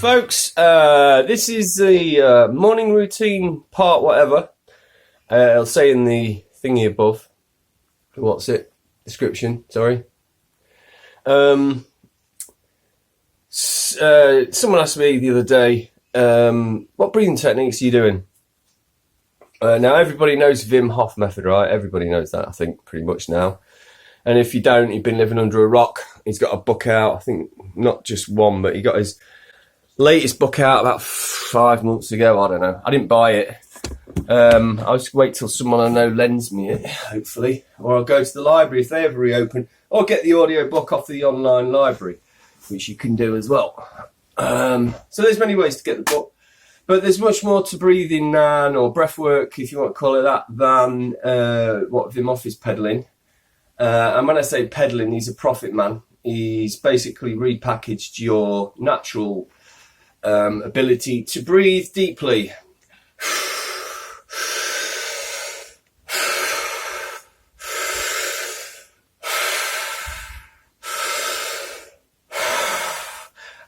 folks, this is the morning routine part whatever. I'll say in the thingy above. What's it? Description, sorry. Someone asked me the other day, what breathing techniques are you doing? Now everybody knows Wim Hof Method, right? Everybody knows that, I think, pretty much now. And if you don't, you've been living under a rock. He's got a book out, I think not just one, but he got his latest book out about 5 months ago. I don't know. I didn't buy it. I'll just wait till someone I know lends me it, hopefully. Or I'll go to the library if they ever reopen. Or get the audio book off the online library, which you can do as well. So there's many ways to get the book. But there's much more to breathing than, or breath work, if you want to call it that, than what Wim Hof is peddling. And when I say peddling, he's a profit man. He's basically repackaged your natural ability to breathe deeply.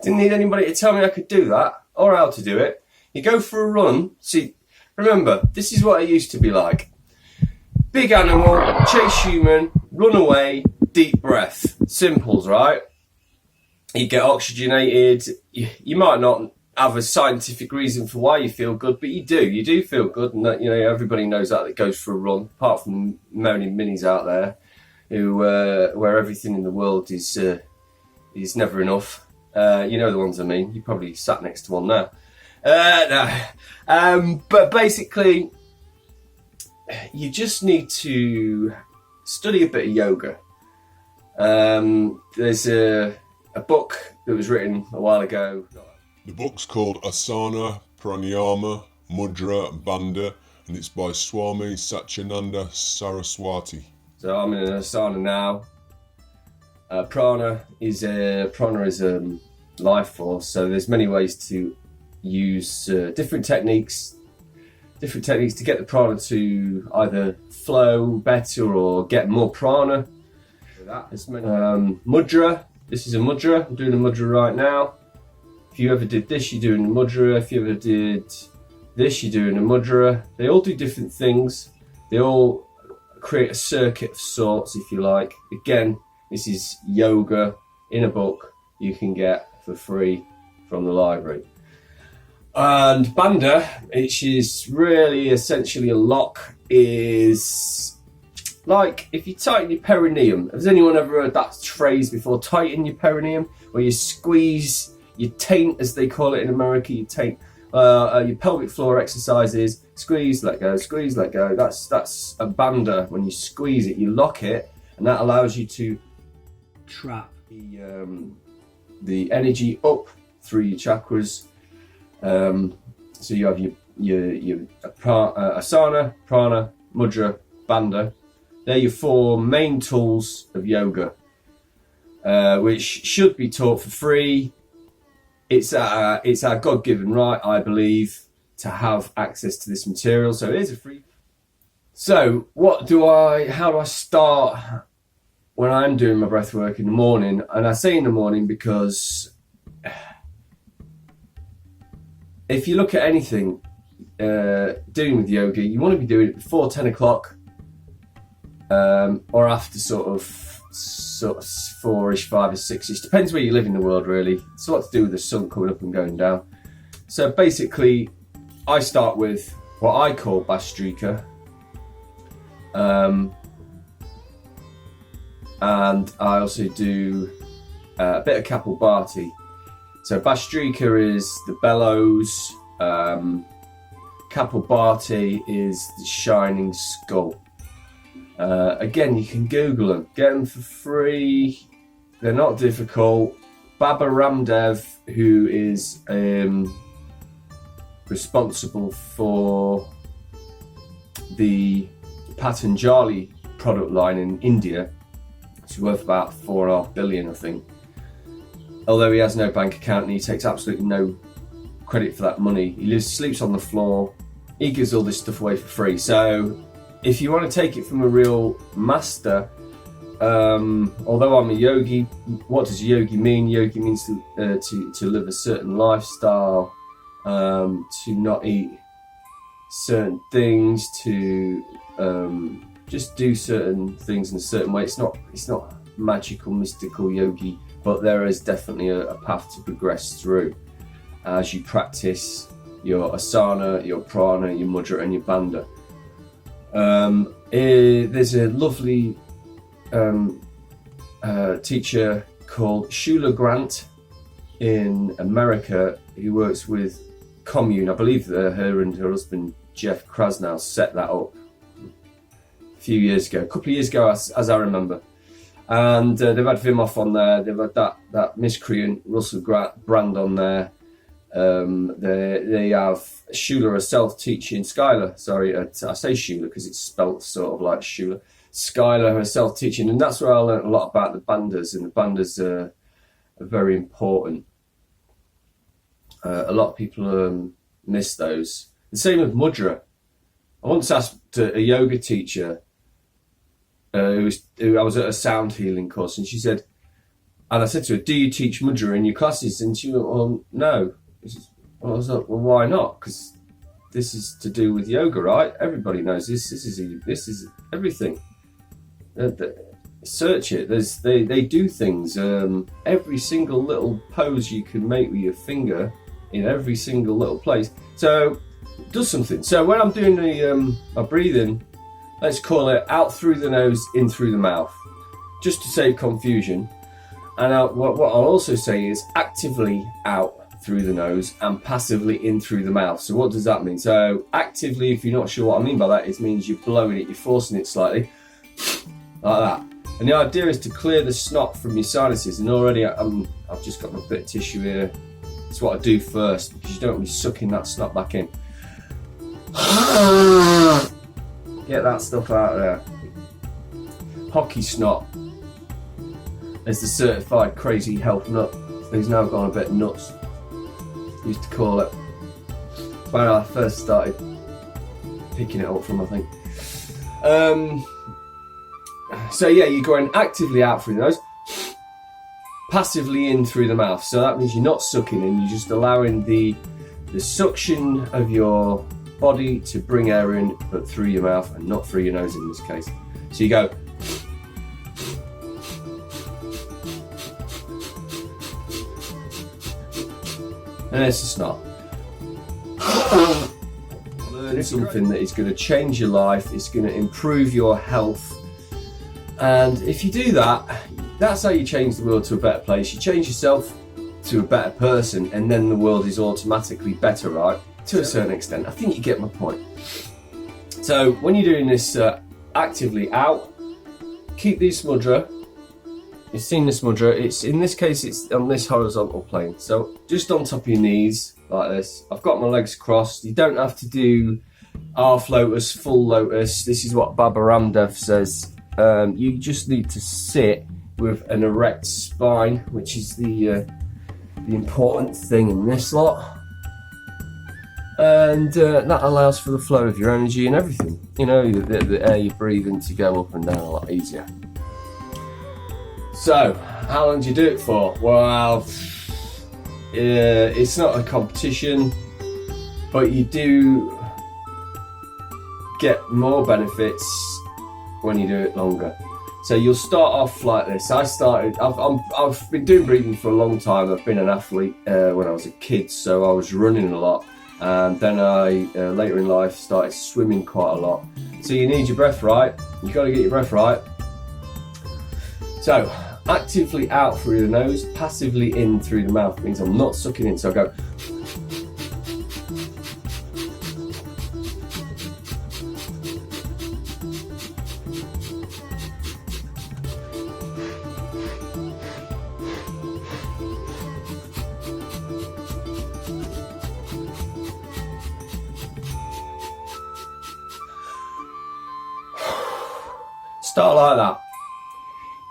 Didn't need anybody to tell me I could do that or how to do it. You go for a run. See, remember, this is what it used to be like. Big animal, chase human, run away, deep breath. Simples, right? You get oxygenated. You might not have a scientific reason for why you feel good, but you do. You do feel good, and that, you know, everybody knows that goes for a run. Apart from moaning minis out there, who where everything in the world is never enough. You know the ones I mean. You probably sat next to one now. No. But basically, you just need to study a bit of yoga. There's a book that was written a while ago. The book's called Asana, Pranayama, Mudra, Bandha, and it's by Swami Satyananda Saraswati. So I'm in an asana now. Prana is life force, so there's many ways to use different techniques to get the prana to either flow better or get more prana. Mudra, this is a mudra. I'm doing a mudra right now. If you ever did this, you're doing a mudra. If you ever did this, you're doing a mudra. They all do different things. They all create a circuit of sorts, if you like. Again, this is yoga in a book you can get for free from the library. And Bandha, which is really essentially a lock, is like if you tighten your perineum. Has anyone ever heard that phrase before? Tighten your perineum, where you squeeze your taint, as they call it in America. Your taint, your pelvic floor exercises. Squeeze, let go. Squeeze, let go. That's a Bandha. When you squeeze it, you lock it, and that allows you to trap the energy up through your chakras. So you have your asana, prana, mudra, bandha. They're your four main tools of yoga, which should be taught for free. It's our God-given right, I believe, to have access to this material. So it is a free. So how do I start when I'm doing my breath work in the morning? And I say in the morning because if you look at anything doing with yoga, you want to be doing it before 10 o'clock or after sort of 4ish, 5 or 6ish. Depends where you live in the world, really. It's a lot to do with the sun coming up and going down. So basically, I start with what I call Bhastrika. And I also do a bit of Kapalbhati. So Bhastrika is the bellows, Kapalbhati is the shining skull. Again, you can Google them, get them for free. They're not difficult. Baba Ramdev, who is responsible for the Patanjali product line in India, it's worth about 4.5 billion, I think. Although he has no bank account and he takes absolutely no credit for that money. He sleeps on the floor. He gives all this stuff away for free. So if you want to take it from a real master, although I'm a yogi, what does yogi mean? Yogi means to live a certain lifestyle, to not eat certain things, to just do certain things in a certain way. It's not magical, mystical yogi, but there is definitely a path to progress through as you practice your asana, your prana, your mudra, and your bandha. There's a lovely teacher called Shula Grant in America who works with Commune. I believe that her and her husband Jeff Krasnow set that up a couple of years ago, as I remember. And they've had Wim Hof on there. They've had that miscreant Russell Brand on there. They have Shula herself teaching Skylar. Sorry, I say Shula because it's spelt sort of like Shula. Skylar herself teaching, and that's where I learned a lot about the bandhas, and the bandhas are very important. A lot of people miss those. The same with mudra. I once asked a yoga teacher who I was at a sound healing course, and she said, and I said to her, "Do you teach mudra in your classes?" And she went, "Well, no." I was like, "Well, why not? Because this is to do with yoga, right? Everybody knows this. This is everything. Search it. They do things. Every single little pose you can make with your finger in every single little place. So it does something. So when I'm doing my breathing, let's call it out through the nose, in through the mouth, just to save confusion. And what I'll also say is actively out through the nose and passively in through the mouth. So what does that mean? So actively, if you're not sure what I mean by that, it means you're blowing it, you're forcing it slightly, like that. And the idea is to clear the snot from your sinuses. And already I've just got my bit of tissue here. That's what I do first, because you don't want to be sucking that snot back in. Get that stuff out of there. Hockey snot, as the certified crazy health nut who's now gone a bit nuts used to call it when I first started picking it up from, I think. So yeah, you're going actively out through the nose, passively in through the mouth. So that means you're not sucking in, you're just allowing the suction of your body to bring air in, but through your mouth and not through your nose in this case. So you go. And there's the snot. Learn something that is going to change your life, it's going to improve your health. And if you do that, that's how you change the world to a better place. You change yourself to a better person, and then the world is automatically better, right? To a certain extent. I think you get my point. So when you're doing this actively out, keep this mudra. You've seen this mudra. It's in this case, it's on this horizontal plane. So just on top of your knees, like this. I've got my legs crossed. You don't have to do half lotus, full lotus. This is what Baba Ramdev says. You just need to sit with an erect spine, which is the important thing in this lot. And that allows for the flow of your energy and everything. You know, the air you breathe in to go up and down a lot easier. So, how long do you do it for? Well, it's not a competition, but you do get more benefits when you do it longer. So you'll start off like this. I've been doing breathing for a long time. I've been an athlete when I was a kid, so I was running a lot. And then I, later in life, started swimming quite a lot. So you need your breath right. You've got to get your breath right. So, actively out through the nose, passively in through the mouth. It means I'm not sucking in, so I go. Start like that.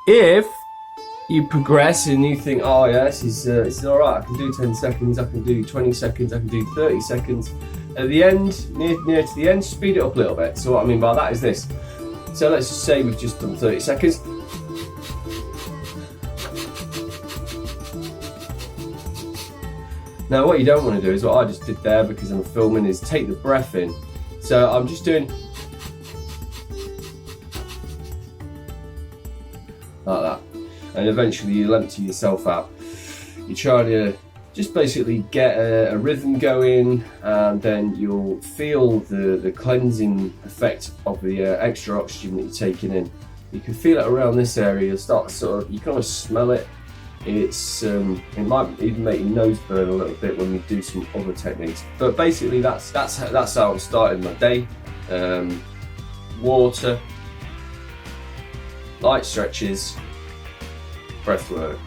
If you progress and you think, oh yes, it's all right, I can do 10 seconds, I can do 20 seconds, I can do 30 seconds. At the end, near to the end, speed it up a little bit. So what I mean by that is this. So let's just say we've just done 30 seconds. Now what you don't want to do is what I just did there, because I'm filming, is take the breath in. So I'm just doing like that, and eventually you'll empty yourself out. You're trying to just basically get a rhythm going, and then you'll feel the cleansing effect of the extra oxygen that you're taking in. You can feel it around this area. You'll start you can almost smell it. It might even make your nose burn a little bit when we do some other techniques. But basically that's how I'm starting my day. Water, light stretches, breath work.